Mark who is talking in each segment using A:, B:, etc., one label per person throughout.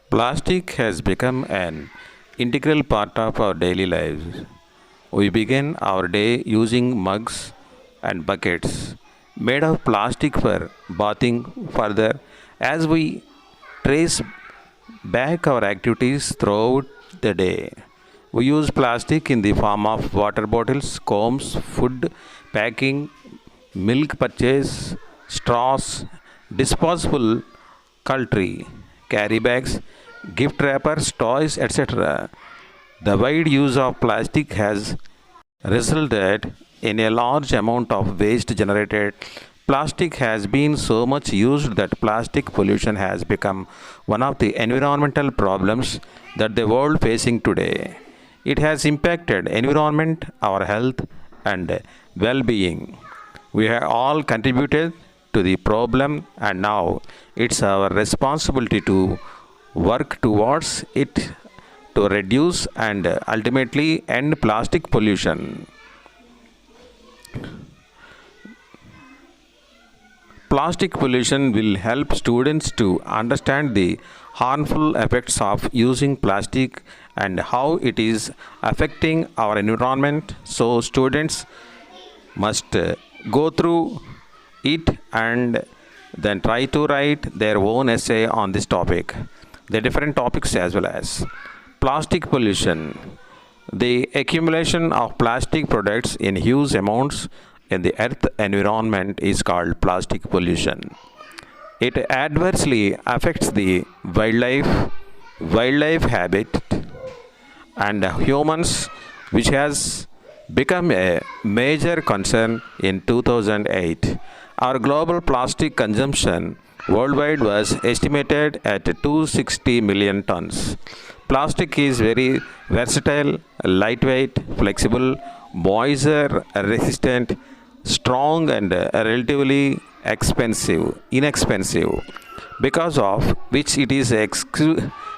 A: Plastic has become an integral part of our daily lives. We begin our day using mugs and buckets made of plastic for bathing. Further, as we trace back our activities throughout the day, we use plastic in the form of water bottles, combs, food packing, milk purchase, straws, disposable cutlery, carry bags, gift wrappers, toys, etc. The wide use of plastic has resulted in a large amount of waste generated. Plastic has been so much used that plastic pollution has become one of the environmental problems that the world facing today. It has impacted environment, our health and well-being. We have all contributed to the problem and now it's our responsibility to work towards it to reduce and ultimately end plastic pollution. Plastic pollution will help students to understand the harmful effects of using plastic and how it is affecting our environment. So, students must go through it and then try to write their own essay on this topic. The different topics as well as plastic pollution. The accumulation of plastic products in huge amounts in the earth environment is called plastic pollution. It adversely affects the wildlife habitat, and humans, which has become a major concern in 2008. Our global plastic consumption worldwide was estimated at 260 million tons. Plastic is very versatile, lightweight, flexible, moisture resistant, strong and relatively inexpensive, because of which it is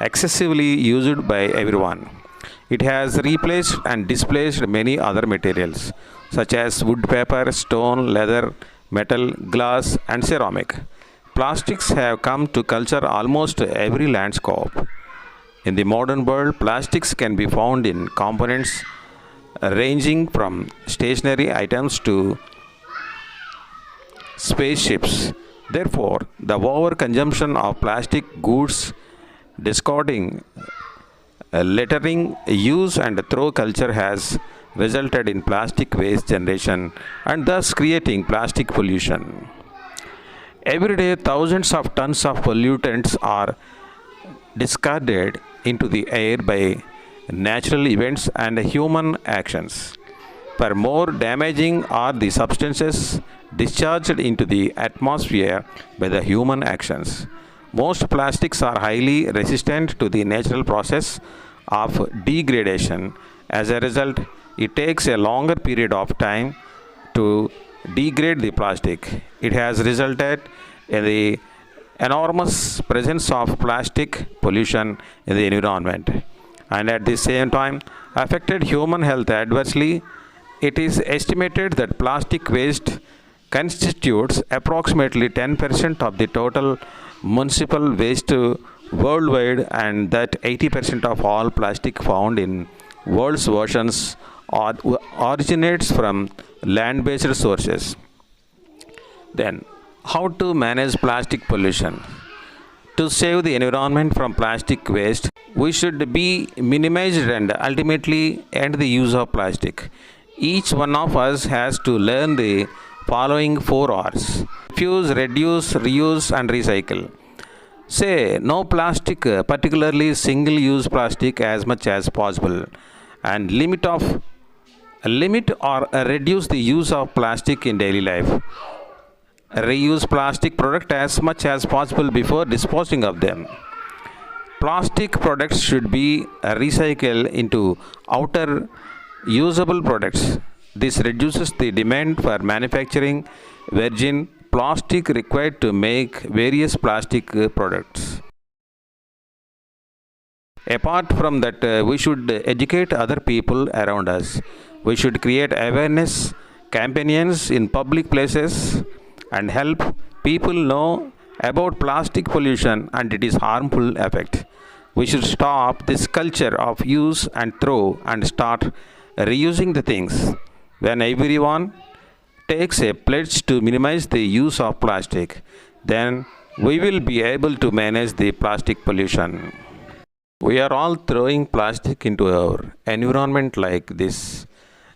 A: excessively used by everyone. It has replaced and displaced many other materials such as wood, paper, stone, leather, metal, glass, and ceramic. Plastics have come to culture almost every landscape. In the modern world, plastics can be found in components ranging from stationary items to spaceships. Therefore, the overconsumption of plastic goods, discarding, littering, use and throw culture has resulted in plastic waste generation and thus creating plastic pollution. Every day, thousands of tons of pollutants are discarded into the air by natural events and human actions. For more damaging are the substances discharged into the atmosphere by the human actions. Most plastics are highly resistant to the natural process of degradation. As a result, it takes a longer period of time to degrade the plastic. It has resulted in the enormous presence of plastic pollution in the environment and at the same time affected human health adversely. It is estimated that plastic waste constitutes approximately 10% of the total municipal waste worldwide and that 80% of all plastic found in world's oceans originates from land-based sources. Then, how to manage plastic pollution? To save the environment from plastic waste, we should be minimized and ultimately end the use of plastic. Each one of us has to learn the following 4 R's: refuse, reduce, reuse, and recycle. Say no plastic, particularly single-use plastic, as much as possible, and limit or reduce the use of plastic in daily life. Reuse plastic product as much as possible before disposing of them. Plastic products should be recycled into outer usable products. This reduces the demand for manufacturing virgin plastic required to make various plastic products. Apart from that, we should educate other people around us. We should create awareness campaigns in public places and help people know about plastic pollution and its harmful effect. We should stop this culture of use and throw and start reusing the things. When everyone takes a pledge to minimize the use of plastic, then we will be able to manage the plastic pollution. We are all throwing plastic into our environment like this,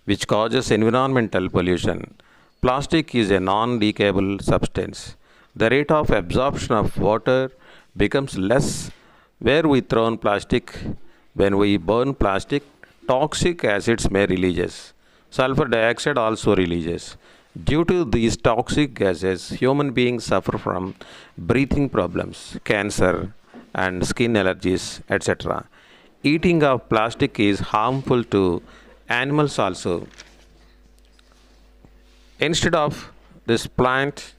A: which causes environmental pollution. Plastic is a non decayable substance. The rate of absorption of water becomes less where we throw plastic. When we burn plastic, toxic acids may release. Sulfur dioxide also releases. Due to these toxic gases, human beings suffer from breathing problems, cancer, and skin allergies, etc. Eating of plastic is harmful to animals also. Instead of this plant,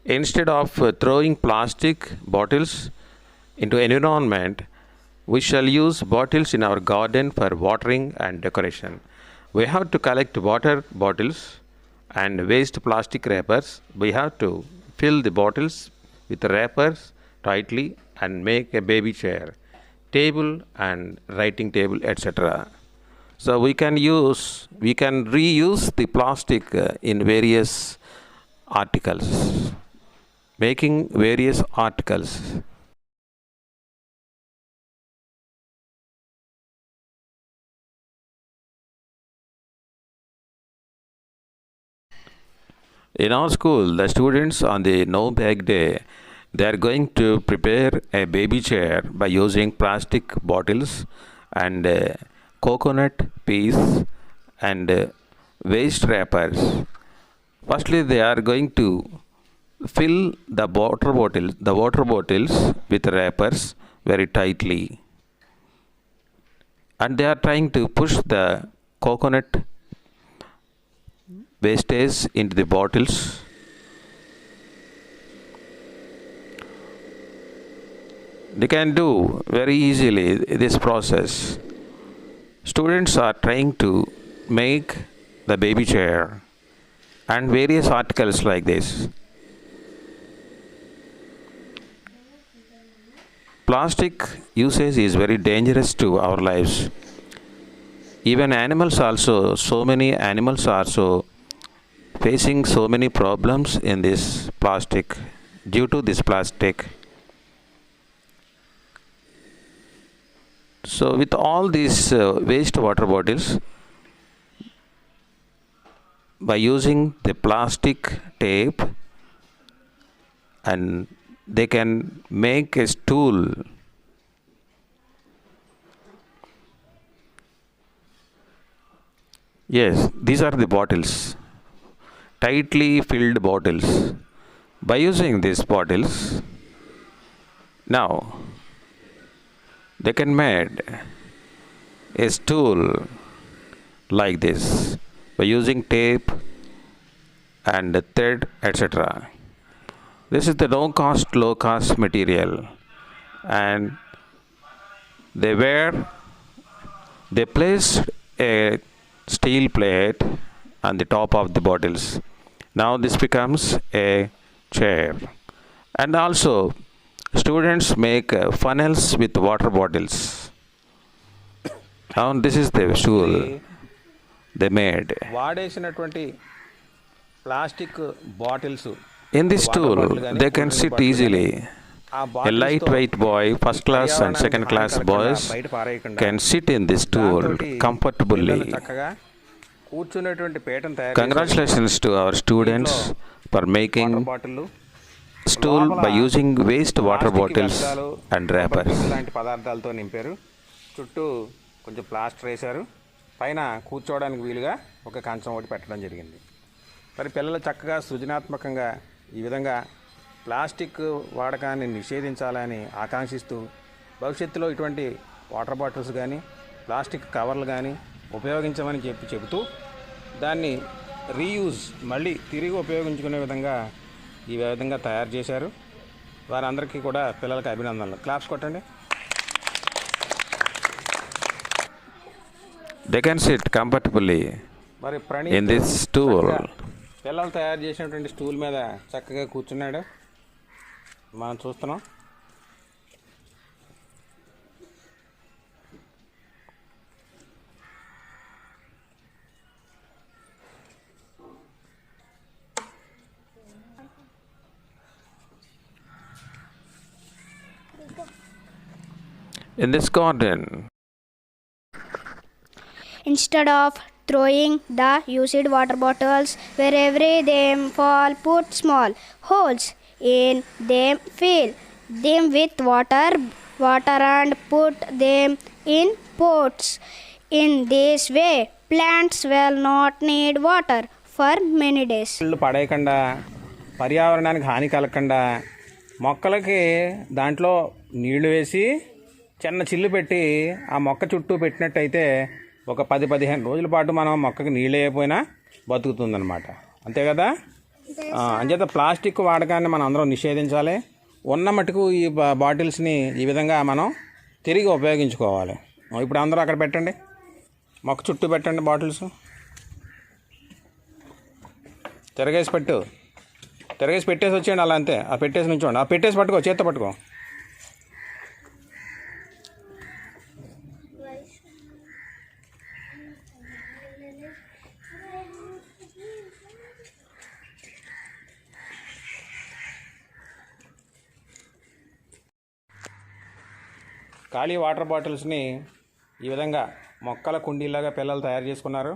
A: instead of throwing plastic bottles into environment, we shall use bottles in our garden for watering and decoration. We have to collect water bottles and waste plastic wrappers. We have to fill the bottles with wrappers tightly and make a baby chair, table and writing table, etc. So we can reuse the plastic in various articles, making various articles. In our school, the students on the no bag day, they are going to prepare a baby chair by using plastic bottles and coconut piece and waste wrappers. Firstly, they are going to fill the water bottles with wrappers very tightly, and they are trying to push the coconut wastage into the bottles. They can do very easily this process. Students are trying to make the baby chair and various articles like this. Plastic usage is very dangerous to our lives. Even animals also, so many animals are also facing so many problems in this plastic due to this plastic. So with all these waste water bottles, by using the plastic tape, and they can make a stool. Yes, these are the bottles, tightly filled bottles. By using these bottles, now they can make a stool like this by using tape and thread, etc. This is the low cost material, and they placed a steel plate on the top of the bottles. Now this becomes a chair, and also students make funnels with water bottles. Now this is the stool they made.
B: వాడేసినటువంటి plastic bottles
A: In this stool, they can sit easily. A lightweight boy, first class and second class boys can sit in this stool comfortably.
B: కూర్చునేటువంటి పీటను తయారు
A: Congratulations to our students for making stool by using waste water bottles and wrappers.
B: లాంటి పదార్థాలతో నింపారు. చుట్టూ కొంచెం plaster వేశారు. పైన కూర్చోవడానికి వీలుగా ఒక కంచం ఒకటి పెట్టడం జరిగింది. మరి పిల్లలు చక్కగా సృజనాత్మకంగా ఈ విధంగా ప్లాస్టిక్ వాడకాన్ని నిషేధించాలని ఆకాంక్షిస్తూ భవిష్యత్తులో ఇటువంటి వాటర్ బాటిల్స్ కానీ ప్లాస్టిక్ కవర్లు కానీ ఉపయోగించమని చెబుతూ దాన్ని రీయూజ్ మళ్ళీ తిరిగి ఉపయోగించుకునే విధంగా ఈ విధంగా తయారు చేశారు. వారందరికీ కూడా పిల్లలకి అభినందనలు. క్లాప్స్ కొట్టండి.
A: They can sit comfortably
B: మరి
A: in this stool.
B: పిల్లలు తయారు చేసినటువంటి స్టూల్ మీద చక్కగా కూర్చున్నాడు. మనం చూస్తున్నాం.
A: In this garden,
C: Instead of throwing the used water bottles wherever they fall, put small holes in them, fill them with water and put them in pots. In this way, plants will not need water for many days.
B: నీళ్ళు పడేయకుండా పర్యావరణానికి హాని కలగకుండా మొక్కలకి దాంట్లో నీళ్లు వేసి చిన్న చిల్లు పెట్టి ఆ మొక్క చుట్టూ పెట్టినట్టయితే ఒక 10-15 రోజుల పాటు మనం మొక్కకి నీళ్ళు వేయకపోయినా బతుకుతుందన్నమాట. అంతే కదా. అంచేత ప్లాస్టిక్ వాడకాన్ని మనం అందరం నిషేధించాలి. ఉన్న మటుకు ఈ బాటిల్స్ని ఈ విధంగా మనం తిరిగి ఉపయోగించుకోవాలి. ఇప్పుడు అందరూ అక్కడ పెట్టండి, మొక్క చుట్టూ పెట్టండి బాటిల్స్. తిరగేసి పెట్టేసి వచ్చేయండి. అలా అంతే, ఆ పెట్టేసి నుంచోండి. ఆ పెట్టేసి పట్టుకో, చేత్తో పట్టుకో. ఖాళీ వాటర్ బాటిల్స్ని ఈ విధంగా మొక్కల కుండీలాగా పిల్లలు తయారు చేసుకున్నారు.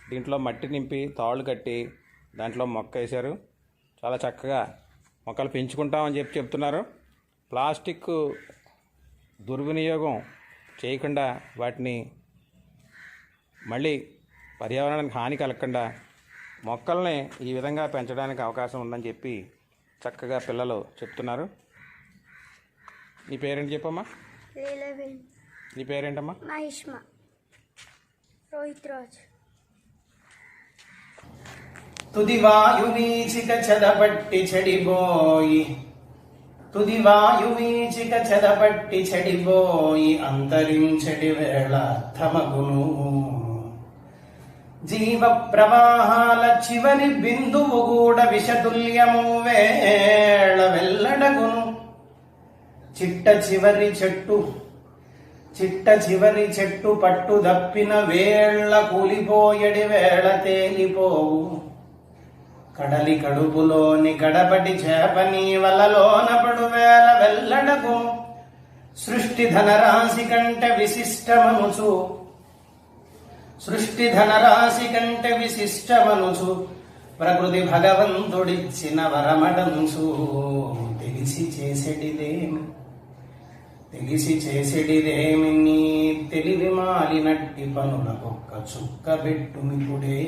B: దీంట్లో మట్టి నింపి తాళ్ళు కట్టి దాంట్లో మొక్క వేశారు. చాలా చక్కగా మొక్కలు పెంచుకుంటామని చెప్తున్నారు. ప్లాస్టిక్ దుర్వినియోగం చేయకుండా వాటిని మళ్ళీ పర్యావరణానికి హాని కలగకుండా మొక్కల్ని ఈ విధంగా పెంచడానికి అవకాశం ఉందని చెప్పి చక్కగా పిల్లలు చెప్తున్నారు. నీ పేరేంటి చెప్పమ్మా? నీ పేరేంటమ్మా?
C: మహిష్మ. రోహిత్ రాజ్.
D: తుది వాయువీచిక చెదపట్టి చెడిపోయి, తుది వాయువీచిక చెదపట్టి చెడిపోయి అంతరించడి వేళ అర్థమగును. జీవ ప్రవాహాల చివరి బిందువు కూడా విషతుల్యము వేళ వెల్లడగును. చిట్ట చివరి చెట్టు పట్టు దప్పిన వేళ్ళ కూలిపోయడి వేళ తేలిపోవు. కడలి కడుపులోని గడపటి చేపని వలలోన పడు వేళ వెల్లడకు. సృష్టి ధనరాశి కంటే విశిష్టమనుచు ప్రకృతి భగవంతుడిచ్చిన వరమడంచు. తెలిసి చేసేటిదేమి నీ తెలివి మాలినట్టి పనులకొక్క చుక్క పెట్టుమిపుడే.